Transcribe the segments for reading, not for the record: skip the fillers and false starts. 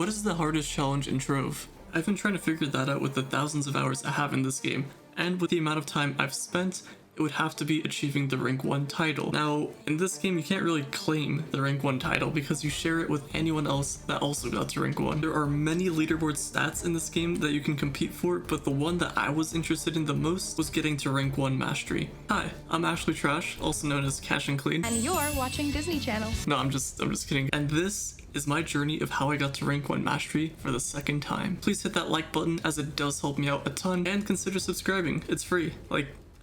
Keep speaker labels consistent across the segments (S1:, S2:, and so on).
S1: What is the hardest challenge in Trove? I've been trying to figure that out with the thousands of hours I have in this game, and with the amount of time I've spent, it would have to be achieving the rank 1 title. Now, in this game you can't really claim the rank 1 title because you share it with anyone else that also got to rank 1. There are many leaderboard stats in this game that you can compete for, but the one that I was interested in the most was getting to rank 1 mastery. Hi, I'm Ashley Trash, also known as CashinClean.
S2: And you're watching Disney Channel.
S1: No, I'm just kidding. And this is my journey of how I got to rank 1 mastery for the second time. Please hit that like button as it does help me out a ton, and consider subscribing. It's free.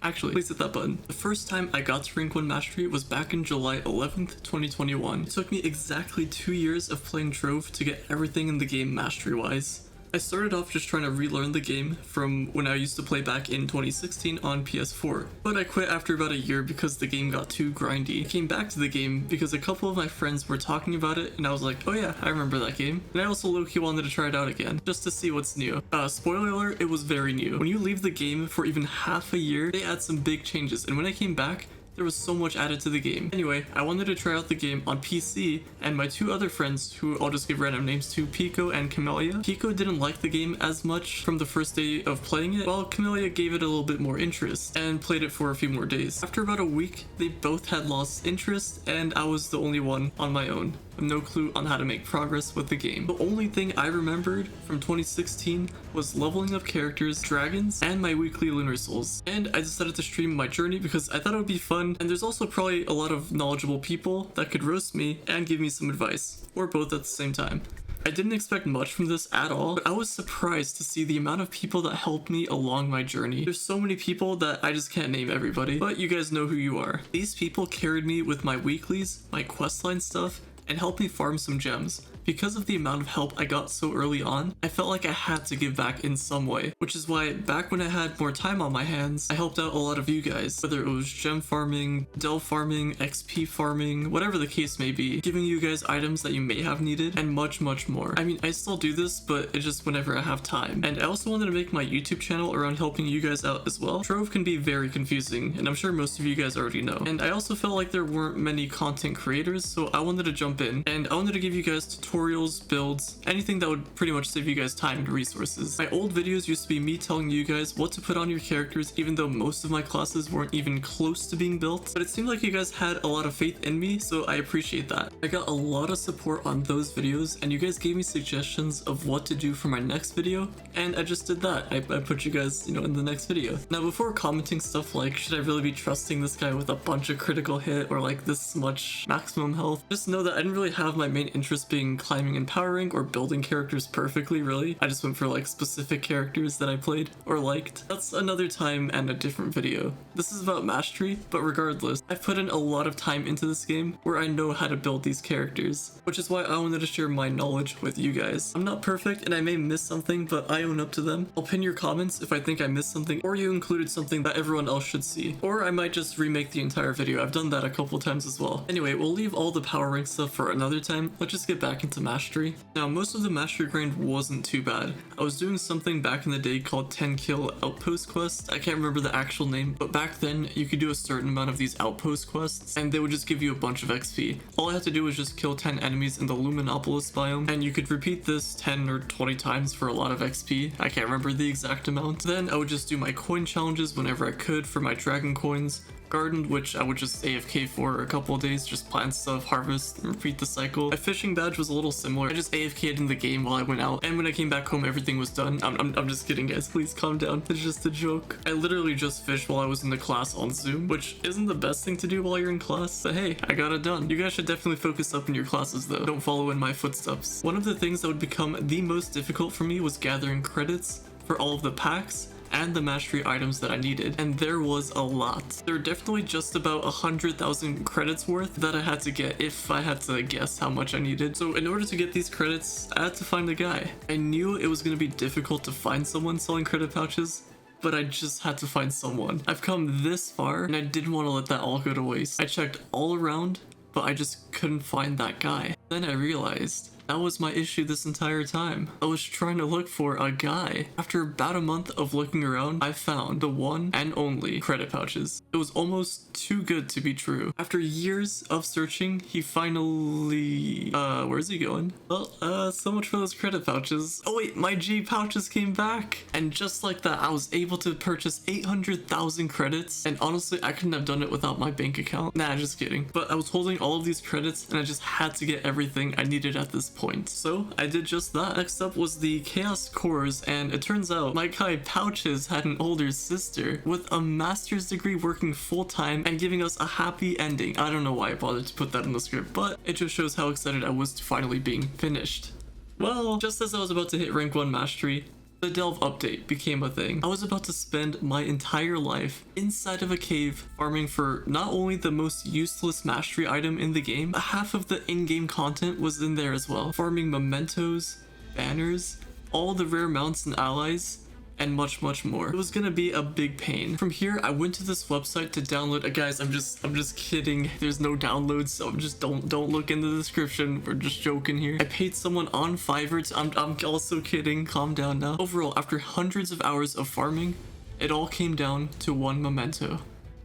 S1: Actually, please hit that button. The first time I got to rank 1 mastery was back in July 11th, 2021. It took me exactly 2 years of playing Trove to get everything in the game mastery-wise. I started off just trying to relearn the game from when I used to play back in 2016 on PS4, but I quit after about a year because the game got too grindy. I came back to the game because a couple of my friends were talking about it and I was like, oh yeah, I remember that game. And I also low-key wanted to try it out again, just to see what's new. Spoiler alert, it was very new. When you leave the game for even half a year, they add some big changes, and when I came back, there was so much added to the game. Anyway, I wanted to try out the game on PC, and my two other friends, who I'll just give random names to, Pico and Camellia. Pico didn't like the game as much from the first day of playing it, while Camellia gave it a little bit more interest and played it for a few more days. After about a week, they both had lost interest, and I was the only one on my own, with no clue on how to make progress with the game. The only thing I remembered from 2016 was leveling up characters, dragons, and my weekly lunar souls. And I decided to stream my journey because I thought it would be fun, and there's also probably a lot of knowledgeable people that could roast me and give me some advice, or both at the same time. I didn't expect much from this at all, but I was surprised to see the amount of people that helped me along my journey. There's so many people that I just can't name everybody, but you guys know who you are. These people carried me with my weeklies, my questline stuff, and helped me farm some gems. Because of the amount of help I got so early on, I felt like I had to give back in some way, which is why back when I had more time on my hands, I helped out a lot of you guys, whether it was gem farming, del farming, XP farming, whatever the case may be, giving you guys items that you may have needed, and much more. I mean, I still do this, but it's just whenever I have time. And I also wanted to make my YouTube channel around helping you guys out as well. Trove can be very confusing, and I'm sure most of you guys already know. And I also felt like there weren't many content creators, so I wanted to jump in, and I wanted to give you guys tutorials, builds, anything that would pretty much save you guys time and resources. My old videos used to be me telling you guys what to put on your characters, even though most of my classes weren't even close to being built, but it seemed like you guys had a lot of faith in me, so I appreciate that. I got a lot of support on those videos, and you guys gave me suggestions of what to do for my next video, and I just did that. I put you guys, in the next video. Now, before commenting stuff like, should I really be trusting this guy with a bunch of critical hit, or like this much maximum health, just know that I didn't really have my main interest being climbing and power rank or building characters perfectly, really. I just went for like specific characters that I played or liked. That's another time and a different video. This is about mastery, but regardless, I've put in a lot of time into this game where I know how to build these characters, which is why I wanted to share my knowledge with you guys. I'm not perfect and I may miss something, but I own up to them. I'll pin your comments if I think I missed something or you included something that everyone else should see, or I might just remake the entire video. I've done that a couple times as well. Anyway, we'll leave all the power rank stuff for another time. Let's just get back into mastery. Now, most of the mastery grind wasn't too bad. I was doing something back in the day called 10 kill outpost quest. I can't remember the actual name, but back then you could do a certain amount of these outpost quests and they would just give you a bunch of XP. All I had to do was just kill 10 enemies in the Luminopolis biome, and you could repeat this 10 or 20 times for a lot of XP. I can't remember the exact amount. Then I would just do my coin challenges whenever I could for my dragon coins. Garden, which I would just AFK for a couple of days, just plant stuff, harvest, and repeat the cycle. My fishing badge was a little similar. I just AFK'd in the game while I went out, and when I came back home, everything was done. I'm just kidding, guys. Please calm down. It's just a joke. I literally just fished while I was in the class on Zoom, which isn't the best thing to do while you're in class, but hey, I got it done. You guys should definitely focus up in your classes though. Don't follow in my footsteps. One of the things that would become the most difficult for me was gathering credits for all of the packs and the mastery items that I needed, and there was a lot. There were definitely just about 100,000 credits worth that I had to get if I had to guess how much I needed. So in order to get these credits, I had to find a guy. I knew it was going to be difficult to find someone selling credit pouches, but I just had to find someone. I've come this far and I didn't want to let that all go to waste. I checked all around, but I just couldn't find that guy. Then I realized That was my issue this entire time. I was trying to look for a guy. After about a month of looking around, I found the one and only credit pouches. It was almost too good to be true. After years of searching, he finally... where's he going? Well, so much for those credit pouches. Oh wait, my G pouches came back. And just like that, I was able to purchase 800,000 credits. And honestly, I couldn't have done it without my bank account. Nah, just kidding. But I was holding all of these credits and I just had to get everything I needed at this point. So I did just that. Next up was the Chaos Cores, and it turns out my guy Pouches had an older sister with a master's degree working full-time and giving us a happy ending. I don't know why I bothered to put that in the script, but it just shows how excited I was to finally being finished. Well, just as I was about to hit rank 1 mastery, the Delve update became a thing. I was about to spend my entire life inside of a cave farming for not only the most useless mastery item in the game, but half of the in-game content was in there as well. Farming mementos, banners, all the rare mounts and allies, and much more. It was gonna be a big pain. From here, I went to this website to download. Guys, I'm just kidding. There's no downloads, so just don't look in the description. We're just joking here. I paid someone on Fiverr to, I'm also kidding. Calm down now. Overall, after hundreds of hours of farming, it all came down to one memento.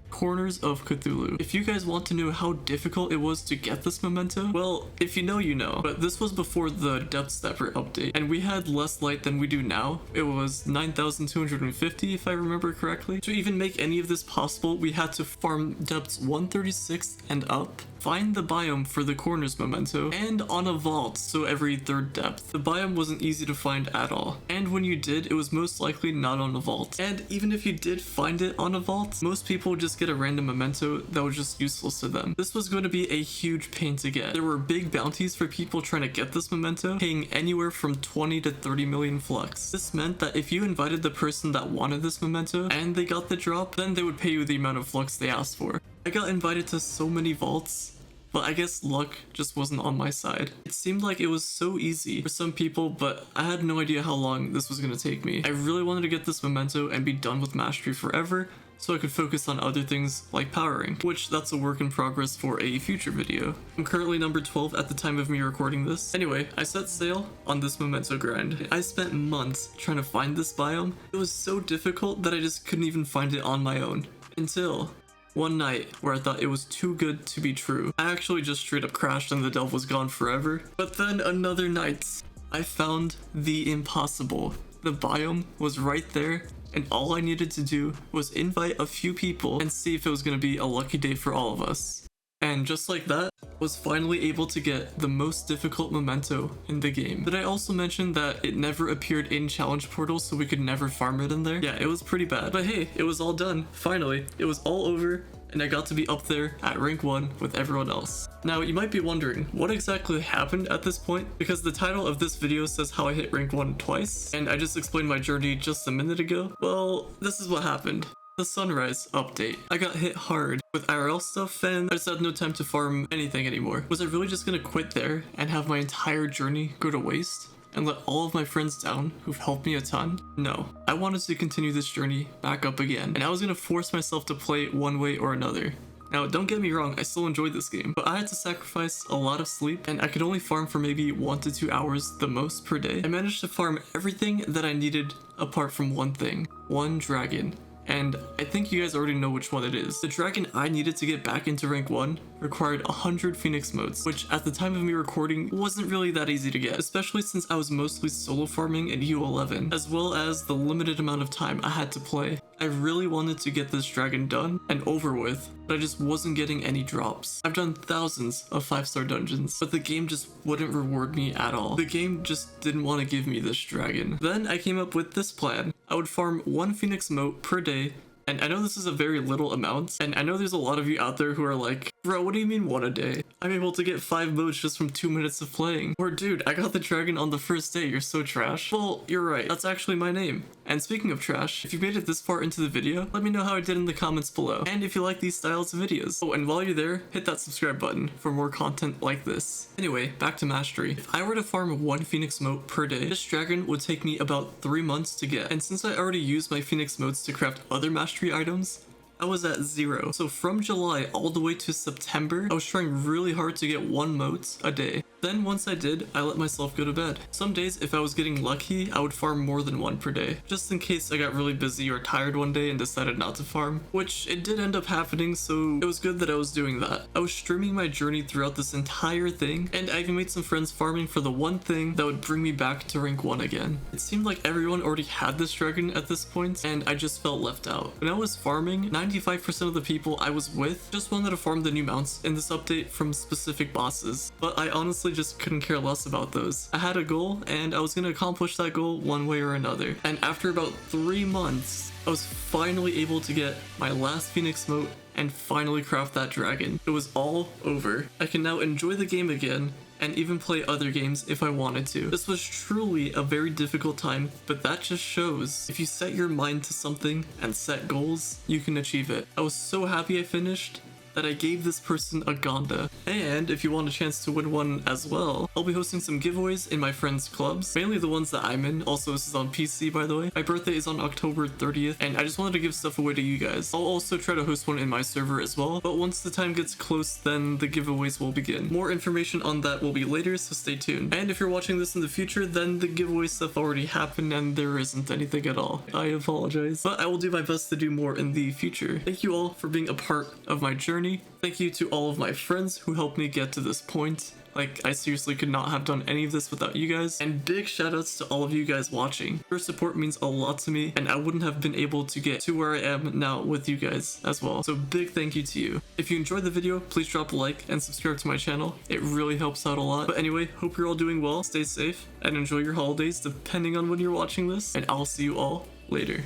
S1: Corners of Cthulhu. If you guys want to know how difficult it was to get this memento, well, if you know, you know. But this was before the depth stepper update, and we had less light than we do now. It was 9,250 if I remember correctly. To even make any of this possible, we had to farm depths 136 and up, find the biome for the corners memento, and on a vault, so every third depth. The biome wasn't easy to find at all, and when you did, it was most likely not on a vault. And even if you did find it on a vault, most people would just get a random memento that was just useless to them. This was going to be a huge pain to get. There were big bounties for people trying to get this memento, paying anywhere from 20 to 30 million Flux. This meant that if you invited the person that wanted this memento and they got the drop, then they would pay you the amount of Flux they asked for. I got invited to so many vaults, but I guess luck just wasn't on my side. It seemed like it was so easy for some people, but I had no idea how long this was gonna take me. I really wanted to get this memento and be done with mastery forever, so I could focus on other things like powering, which that's a work in progress for a future video. I'm currently number 12 at the time of me recording this. Anyway, I set sail on this memento grind. I spent months trying to find this biome. It was so difficult that I just couldn't even find it on my own. Until one night where I thought it was too good to be true. I actually just straight up crashed and the delve was gone forever. But then another night, I found the impossible. The biome was right there, and all I needed to do was invite a few people and see if it was going to be a lucky day for all of us. And just like that, was finally able to get the most difficult memento in the game. Did I also mention that it never appeared in challenge portals, so we could never farm it in there? Yeah, it was pretty bad. But hey, it was all done. Finally, it was all over, and I got to be up there at rank 1 with everyone else. Now, you might be wondering, what exactly happened at this point? Because the title of this video says how I hit rank 1 twice, and I just explained my journey just a minute ago. Well, this is what happened. The sunrise update. I got hit hard with IRL stuff and I just had no time to farm anything anymore. Was I really just gonna quit there and have my entire journey go to waste and let all of my friends down who've helped me a ton? No, I wanted to continue this journey back up again, and I was gonna force myself to play it one way or another. Now, don't get me wrong, I still enjoyed this game, but I had to sacrifice a lot of sleep, and I could only farm for maybe 1 to 2 hours the most per day. I managed to farm everything that I needed apart from one thing: one dragon. And I think you guys already know which one it is. The dragon I needed to get back into rank 1 required 100 Phoenix motes, which at the time of me recording wasn't really that easy to get, especially since I was mostly solo farming in U11, as well as the limited amount of time I had to play. I really wanted to get this dragon done and over with, but I just wasn't getting any drops. I've done thousands of 5-star dungeons, but the game just wouldn't reward me at all. The game just didn't want to give me this dragon. Then I came up with this plan. I would farm 1 Phoenix mote per day, and I know this is a very little amount, and I know there's a lot of you out there who are like, bro, what do you mean 1 a day? I'm able to get 5 motes just from 2 minutes of playing. Or dude, I got the dragon on the first day, you're so trash. Well, you're right, that's actually my name. And speaking of trash, if you made it this far into the video, let me know how I did in the comments below, and if you like these styles of videos. Oh, and while you're there, hit that subscribe button for more content like this. Anyway, back to mastery. If I were to farm 1 Phoenix mote per day, this dragon would take me about 3 months to get, and since I already used my Phoenix motes to craft other mastery items, I was at 0. So from July all the way to September, I was trying really hard to get 1 mote a day. Then once I did, I let myself go to bed. Some days, if I was getting lucky, I would farm more than one per day, just in case I got really busy or tired one day and decided not to farm, which it did end up happening, so it was good that I was doing that. I was streaming my journey throughout this entire thing, and I even made some friends farming for the one thing that would bring me back to rank 1 again. It seemed like everyone already had this dragon at this point, and I just felt left out. When I was farming, 95% of the people I was with just wanted to farm the new mounts in this update from specific bosses, but I honestly just couldn't care less about those. I had a goal, and I was going to accomplish that goal one way or another. And after about 3 months, I was finally able to get my last Phoenix mote and finally craft that dragon. It was all over. I can now enjoy the game again and even play other games if I wanted to. This was truly a very difficult time, but that just shows if you set your mind to something and set goals, you can achieve it. I was so happy I finished that I gave this person a Gonda. And if you want a chance to win one as well, I'll be hosting some giveaways in my friends' clubs, mainly the ones that I'm in. Also, this is on PC, by the way. My birthday is on October 30th, and I just wanted to give stuff away to you guys. I'll also try to host one in my server as well, but once the time gets close, then the giveaways will begin. More information on that will be later, so stay tuned. And if you're watching this in the future, then the giveaway stuff already happened and there isn't anything at all. I apologize, but I will do my best to do more in the future. Thank you all for being a part of my journey. Thank you to all of my friends who helped me get to this point. Like, I seriously could not have done any of this without you guys. And big shoutouts to all of you guys watching. Your support means a lot to me, and I wouldn't have been able to get to where I am now with you guys as well. So big thank you to you. If you enjoyed the video, please drop a like and subscribe to my channel. It really helps out a lot. But anyway, hope you're all doing well, stay safe, and enjoy your holidays depending on when you're watching this. And I'll see you all later.